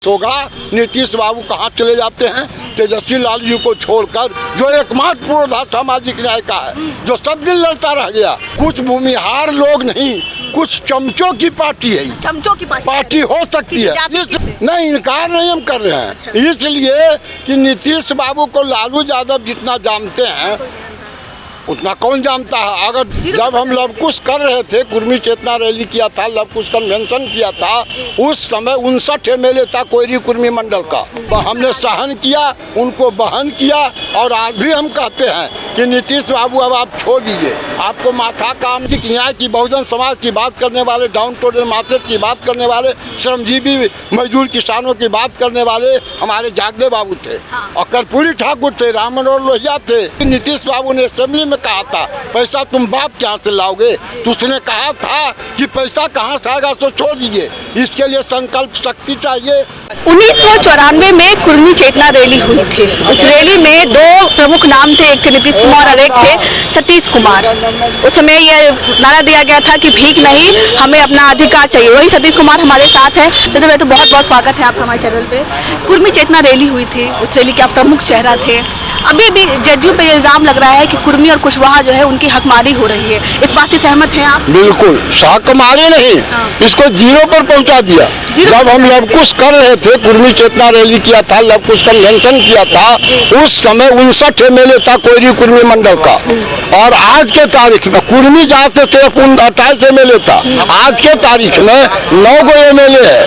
होगा। नीतीश बाबू कहाँ चले जाते हैं? तेजस्वी लाल जी को छोड़कर, जो एकमात्र पूर्वाधार सामाजिक न्याय का है, जो सब दिन लड़ता रह गया। कुछ भूमिहार लोग नहीं, कुछ चमचों की पार्टी है। चमचों की पार्टी हो सकती है, नहीं इनकार नहीं हम कर रहे हैं। इसलिए कि नीतीश बाबू को लालू यादव जितना जानते हैं उतना कौन जानता है। अगर जब हम लवकुश कर रहे थे, कुर्मी चेतना रैली किया था, लवकुश कन्वेंशन किया था, उस समय 59 MLA था कोयरी कुर्मी मंडल का। हमने सहन किया, उनको बहन किया, और आज भी हम कहते हैं कि नीतीश बाबू अब आप छोड़ दीजिए। आपको माथा काम न्याय की, बहुजन समाज की बात करने वाले, डाउन टू अर्थ मार्केट की बात करने वाले, श्रमजीवी मजदूर किसानों की बात करने वाले हमारे जागदे बाबू थे, और कर्पूरी ठाकुर थे, राम मनोहर लोहिया थे। नीतीश बाबू ने असेंबली में कहा था पैसा तुम बाप कहाँ से लाओगे, तो उसने कहा था कि पैसा कहाँ से आएगा तो छोड़ दीजिए। इसके लिए संकल्प शक्ति चाहिए। 1994 में कुर्मी चेतना रैली हुई थी। उस रैली में दो प्रमुख नाम थे, एक थे नीतीश कुमार और एक थे सतीश कुमार। उस समय ये नारा दिया गया था कि भीख नहीं, हमें अपना अधिकार चाहिए। वही सतीश कुमार हमारे साथ है। तो बहुत बहुत स्वागत है आपका हमारे चैनल पे। कुर्मी चेतना रैली हुई थी, उस रैली के आप प्रमुख चेहरा थे। अभी भी जदयू पे इल्जाम लग रहा है कि कुर्मी और कुशवाहा जो है उनकी हकमारी हो रही है। इस बात से सहमत हैं आप? बिल्कुल, हकमारी नहीं, इसको जीरो पर पहुंचा दिया। जब हम लवकुश कर रहे थे, कुर्मी चेतना रैली किया था, लवकुश कन्वेंशन किया था, उस समय 59 MLA था कोयरी कुर्मी मंडल का, और आज के तारीख में कुर्मी जाते थे 28 MLA था। आज के तारीख में 9 MLA है,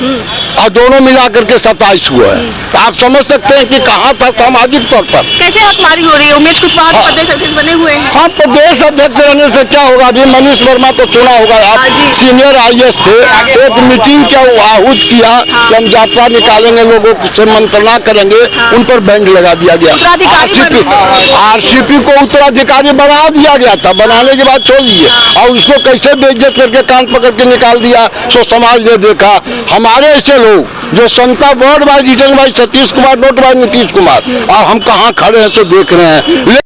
और दोनों मिलाकर के 27 हुए हैं। तो आप समझ सकते हैं कि कहाँ था सामाजिक तौर पर। कैसे हकमारी हो रही है? उमेश कुशवाहा प्रदेश अध्यक्ष बने हुए हैं। हाँ, प्रदेश अध्यक्ष रहने से क्या होगा? अभी मनीष वर्मा को चुना होगा। आप सीनियर IAS थे, एक मीटिंग क्या आहूत किया कि हम यात्रा निकालेंगे, लोगों से मंत्रणा करेंगे, उन पर बैंड लगा दिया गया। RCP को उत्तराधिकारी बना दिया गया था, बनाने के बाद छोड़ दिए, और उसको कैसे बेइज्जत करके कान पकड़ के निकाल दिया, सो समाज ने देखा। हमारे ऐसे लोग जो संता vote by return by Satish Kumar, note by Nitish Kumar, और हम कहाँ खड़े हैं सो देख रहे हैं।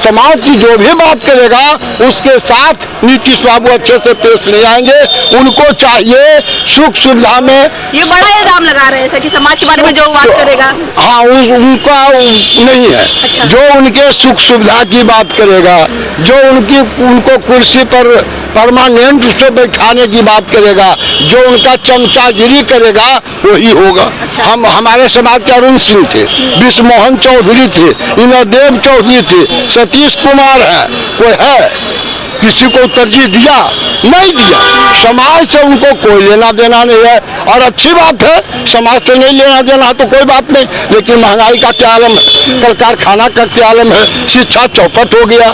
समाज की जो भी बात करेगा उसके साथ नीतीश बाबू अच्छे से पेश नहीं आएंगे। उनको चाहिए सुख सुविधा में। ये बड़ा इल्जाम लगा रहे थे कि समाज के बारे में जो बात करेगा, हाँ उनका नहीं है। अच्छा। जो उनके सुख सुविधा की बात करेगा, जो उनको कुर्सी पर परमानेंट से बैठाने की बात करेगा, जो उनका चमचागिरी करेगा वही होगा। अच्छा। हमारे समाज के अरुण सिंह थे, विश्वमोहन चौधरी थे, इंद्रदेव चौधरी थे, सतीश कुमार है, कोई है किसी को तरजीह दिया? नहीं दिया। समाज से उनको कोई लेना देना नहीं है, और अच्छी बात है, समाज से नहीं लेना देना तो कोई बात नहीं। लेकिन महंगाई का क्या आलम है, कल कारखाना का क्या आलम है, शिक्षा चौपट हो गया,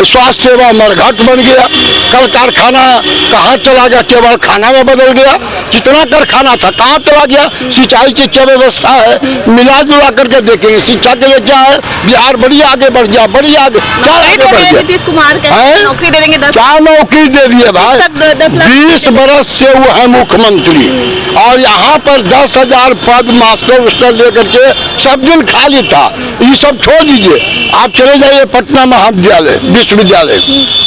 स्वास्थ्य सेवा मरघट बन गया। कल कारखाना कहाँ चला गया? केवल खाना में बदल गया। जितना कारखाना था कहाँ चला गया? सिंचाई की क्या व्यवस्था है? मिला जुला करके देखेंगे। शिक्षा के लिए क्या है? बिहार बड़ी आगे बढ़ गया, बड़ी आगे। क्या आगे बढ़ गया? नीतीश कुमार नौकरी दे देंगे, क्या नौकरी दे दिए भाई? 20 बरस से वो है मुख्यमंत्री, और यहाँ पर 10,000 पद मास्टर लेकर के सब दिन खाली था। ये सब छोड़ दीजिए, आप चले जाइए पटना महाविद्यालय विश्वविद्यालय,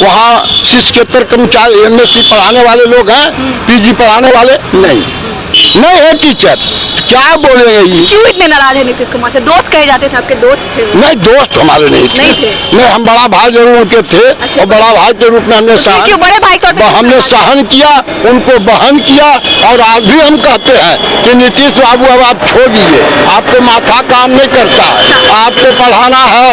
वहाँ शिक्षकेतर कर्मचारी MSc पढ़ाने वाले लोग हैं, PG पढ़ाने वाले नहीं है टीचर। क्या बोलेंगे ये? क्यों इतने नाराज है नीतीश कुमार से? दोस्त कहे जाते थे, आपके दोस्त थे? नहीं, दोस्त हमारे नहीं थे। नहीं, हम बड़ा भाई जरूर उनके थे। अच्छा। और बड़ा भाई के रूप में हमने हमने सहन किया, उनको बहन किया, और आज भी हम कहते हैं कि नीतीश बाबू अब आप छोड़ दीजिए। आपको माथा काम नहीं करता है, आपको पढ़ाना है,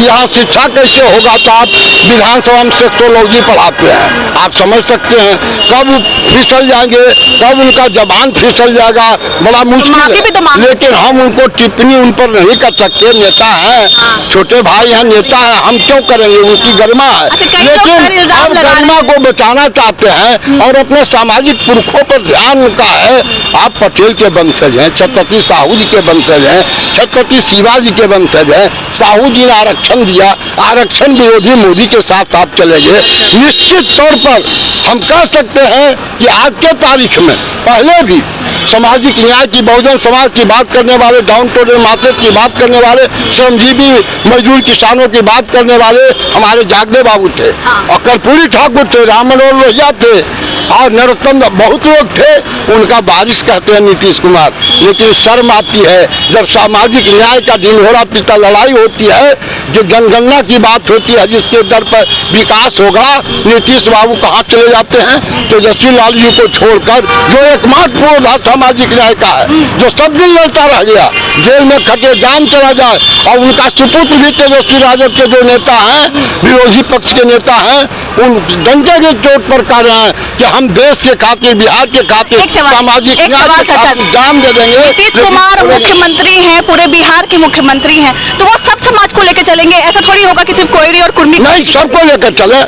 यहाँ शिक्षा कैसे होगा? तो आप विधानसभा में सेक्सोलॉजी पढ़ाते हैं। आप समझ सकते हैं कब फिसल जाएंगे, कब उनका जबान फिसल जाएगा, बड़ा मुश्किल है। लेकिन हम उनको टिप्पणी उन पर नहीं कर सकते। नेता हैं, छोटे भाई हैं, नेता हैं, हम क्यों करेंगे? उनकी गरिमा है। लेकिन हम गरिमा को बचाना चाहते हैं, और अपने सामाजिक पुरखों पर ध्यान उनका है। आप पटेल के वंशज हैं, छत्रपति साहू जी के वंशज हैं, छत्रपति शिवाजी के वंशज हैं। साहू जी ने आरक्षण दिया, आरक्षण विरोधी मोदी के साथ आप चले गए। निश्चित तौर पर हम कह सकते हैं कि आज के तारीख में पहले भी सामाजिक न्याय की, बहुजन समाज की बात करने वाले, डाउन टू अर्थ मार्केट की बात करने वाले, श्रमजीवी मजदूर किसानों की बात करने वाले हमारे जागदे बाबू थे, और कर्पूरी ठाकुर थे, राम मनोहर लोहिया थे, और नरोत्तम बहुत लोग थे, उनका बारिश कहते हैं नीतीश कुमार। लेकिन शर्म आती है जब सामाजिक न्याय का ढिंढोरा पीटा लड़ाई होती है, जो जनगणना की बात होती है जिसके दर पर विकास होगा, नीतीश बाबू कहाँ चले जाते हैं? तेजस्वी लाल जी को छोड़कर, जो एकमात्र पूर्वाधार सामाजिक न्याय का है, जो सब दिन लड़ता रह गया, जेल में खटे जान चला जाए, और उनका सुपुत्र भी तेजस्वी राजद के जो नेता हैं, विरोधी पक्ष के नेता हैं, उन डंके के चोट पर कह रहे हैं कि हम देश के खातिर, बिहार के खातिर, सामाजिक न्याय के खातिर जान दे देंगे। नीतीश कुमार मुख्यमंत्री हैं, पूरे बिहार के मुख्यमंत्री हैं, तो वो सब समाज को लेकर चलेंगे? ऐसा थोड़ी होगा कि सिर्फ कोयरी और कुर्मी नहीं, सबको लेकर चले।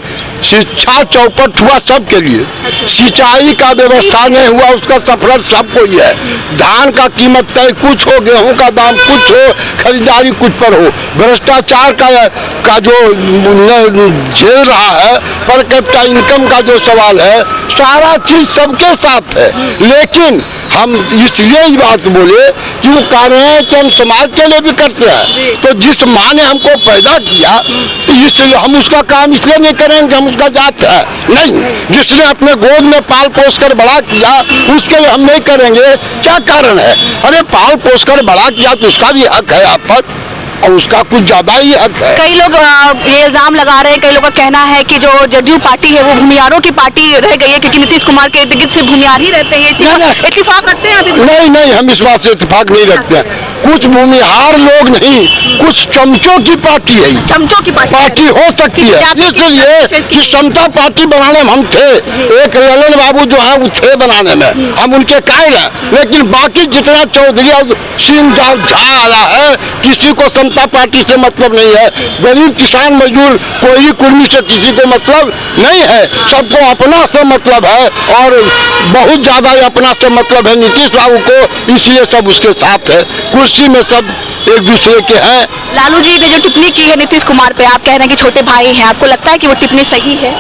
शिक्षा चौपट हुआ सबके लिए, सिंचाई का व्यवस्था नहीं हुआ, उसका सफर सबको ही है। धान का कीमत तय कुछ हो, गेहूं का दाम कुछ हो, खरीदारी कुछ पर हो, भ्रष्टाचार का जो झेल रहा है, पर कैपिटा इनकम का जो सवाल है, सारा चीज सबके साथ है। लेकिन हम इसलिए ही बात बोले कि वो कह रहे हैं कि हम समाज के लिए भी करते हैं, तो जिस माँ ने हमको पैदा किया, इसलिए हम उसका काम इसलिए नहीं करेंगे हम उसका जात है नहीं, जिसने अपने गोद में पाल पोस कर बड़ा किया उसके लिए हम नहीं करेंगे। क्या कारण है? अरे पाल पोस कर बड़ा किया तो उसका भी हक है आप पर, और उसका कुछ ज्यादा ही हक है। कई लोग ये इल्जाम लगा रहे हैं, कई लोगों का कहना है कि जो जदयू पार्टी है वो भूमिहारों की पार्टी रह गई है, क्योंकि नीतीश कुमार के इर्द गिर्द से भूमिहार ही रहते हैं। इत्तेफाक रखते हैं अभी? नहीं, हम इस बात से इत्तेफाक नहीं रखते हैं। कुछ भूमिहार लोग नहीं, कुछ चमचों की पार्टी है, चमचों की पार्टी हो सकती है। इसलिए कि समता पार्टी बनाने में हम थे, एक ललन बाबू जो है वो थे बनाने में, हम उनके कायल हैं। लेकिन बाकी जितना चौधरी और सिंह झा आया है, किसी को समता पार्टी से मतलब नहीं है। गरीब किसान मजदूर कोई कुर्मी से किसी को मतलब नहीं है, सबको अपना से मतलब है, और बहुत ज्यादा अपना से मतलब है नीतीश बाबू को, इसलिए सब उसके साथ है। कुर्सी में सब एक दूसरे के हैं। लालू जी ने जो टिप्पणी की है नीतीश कुमार पे, आप कह रहे हैं कि छोटे भाई हैं, आपको लगता है कि वो टिप्पणी सही है?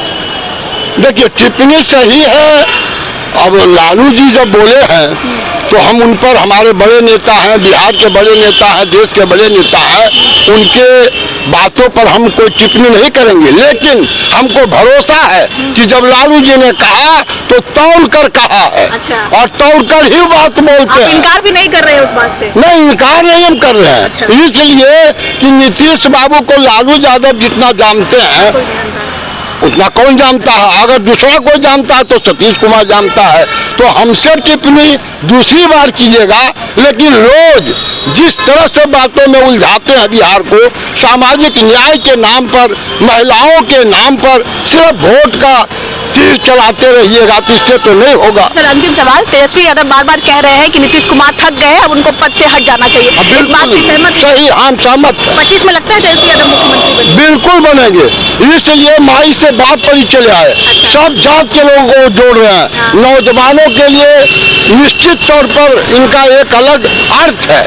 देखिए, टिप्पणी सही है। अब लालू जी जब बोले हैं तो हम उन पर, हमारे बड़े नेता हैं, बिहार के बड़े नेता हैं, देश के बड़े नेता हैं, उनके बातों पर हम कोई टिप्पणी नहीं करेंगे। लेकिन हमको भरोसा है कि जब लालू जी ने कहा तो तौल कर कहा है। अच्छा। और तौल कर ही बात बोलते हैं। इनकार भी नहीं कर रहे हैं उस बात से? नहीं, इनकार नहीं हम कर रहे हैं। अच्छा। इसलिए कि नीतीश बाबू को लालू यादव जितना जानते हैं उतना कौन जानता है। अगर दूसरा कोई जानता है तो सतीश कुमार जानता है। तो हमसे टिप्पणी दूसरी बार कीजिएगा, लेकिन रोज जिस तरह से बातों में उलझाते हैं बिहार को, सामाजिक न्याय के नाम पर, महिलाओं के नाम पर सिर्फ वोट का तीर चलाते रहिएगा तो इससे तो नहीं होगा। सर, अंतिम सवाल, तेजस्वी यादव बार बार कह रहे हैं कि नीतीश कुमार थक गए, अब उनको पद से हट जाना चाहिए। इस बात से सहमत? सही, हम सहमत हैं। 25 में लगता है तेजस्वी यादव मुख्यमंत्री बनेंगे? बिल्कुल बनेंगे। इसलिए माई से बात पर ही चले आए। सब जात के लोगों को जोड़ रहे हैं। नौजवानों के लिए निश्चित तौर पर इनका एक अलग अर्थ है।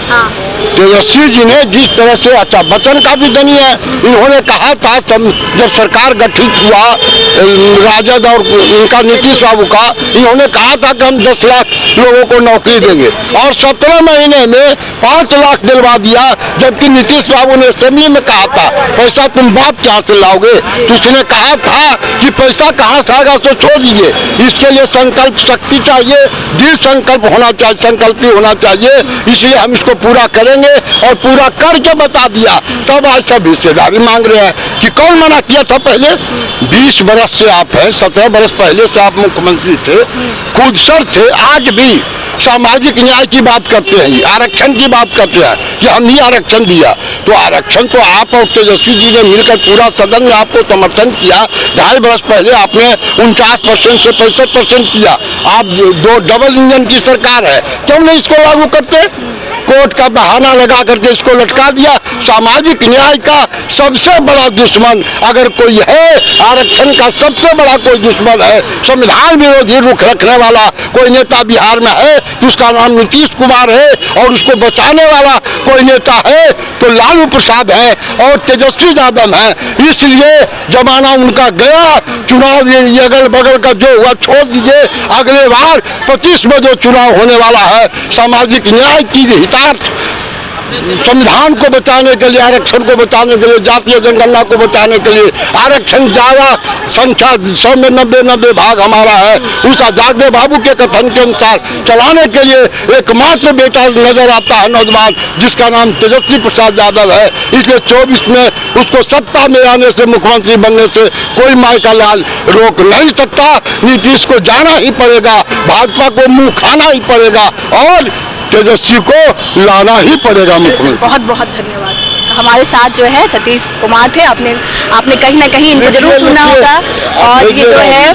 तेजस्वी जी ने जिस तरह से, अच्छा वचन का भी धनी है, इन्होंने कहा था जब सरकार गठित हुआ राजद और इनका नीतीश बाबू का, इन्होंने कहा था कि हम 10 लाख लोगों को नौकरी देंगे, और 17 महीने में 5 लाख दिलवा दिया। जबकि नीतीश बाबू ने असेंबली में कहा था पैसा तुम बाप कहाँ से लाओगे, तो उसने कहा था कि पैसा कहाँ से आएगा तो छोड़ दीजिए, इसके लिए संकल्प शक्ति चाहिए, दृढ़ संकल्प होना चाहिए, संकल्पी होना चाहिए। इसलिए हम इसको पूरा करेंगे, और पूरा करके बता दिया। तब आज सब हिस्सेदारी मांग रहे हैं कि कौन मना किया था पहले? 20 बरस से आप हैं, 17 बरस पहले से आप मुख्यमंत्री थे, खुद सर थे, आज भी सामाजिक न्याय की बात करते हैं, आरक्षण की बात करते हैं कि हम ही आरक्षण दिया। तो आरक्षण तो आप और तेजस्वी जी ने मिलकर पूरा सदन में आपको समर्थन किया। 2.5 बरस पहले आपने 49% से 65% किया। आप दो डबल इंजन की सरकार है, क्यों नहीं इसको लागू करते? कोर्ट का बहाना लगा करके इसको लटका दिया। सामाजिक न्याय का सबसे बड़ा दुश्मन अगर कोई है, आरक्षण का सबसे बड़ा कोई दुश्मन है, संविधान विरोधी रुख रखने वाला कोई नेता बिहार में है तो उसका नाम नीतीश कुमार है, और उसको बचाने वाला कोई नेता है तो लालू प्रसाद है और तेजस्वी यादव है। इसलिए जमाना उनका गया, चुनाव ये अगल बगल का जो हुआ छोड़ दीजिए। अगले बार 25 में जो चुनाव होने वाला है, सामाजिक न्याय की हितार्थ संविधान को बचाने के लिए, आरक्षण को बचाने के लिए, जातीय जनगणना को बचाने के लिए, आरक्षण ज्यादा संख्या 100 में 90 भाग हमारा है, उस जागदेव बाबू के कथन के अनुसार चलाने के लिए एकमात्र बेटा नजर आता है नौजवान, जिसका नाम तेजस्वी प्रसाद यादव है। इसलिए 24 में उसको सत्ता में आने से, मुख्यमंत्री बनने से कोई माई का लाल रोक नहीं सकता। नीतीश को जाना ही पड़ेगा, भाजपा को मुंह खाना ही पड़ेगा और तेजस्वी को लाना ही पड़ेगा मुख्यमंत्री। बहुत बहुत धन्यवाद। हमारे साथ जो है सतीश कुमार थे। आपने कहीं ना कहीं इनको जरूर सुना होगा और ये जो है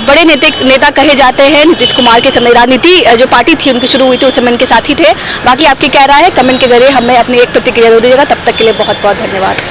बड़े नेता कहे जाते हैं। नीतीश कुमार के समय राजनीति जो पार्टी थी उनकी शुरू हुई थी उस समय इनके साथी थे। बाकी आपकी क्या राय है कमेंट के जरिए हमें अपनी एक प्रतिक्रिया दे दीजिएगा। तब तक के लिए बहुत बहुत धन्यवाद।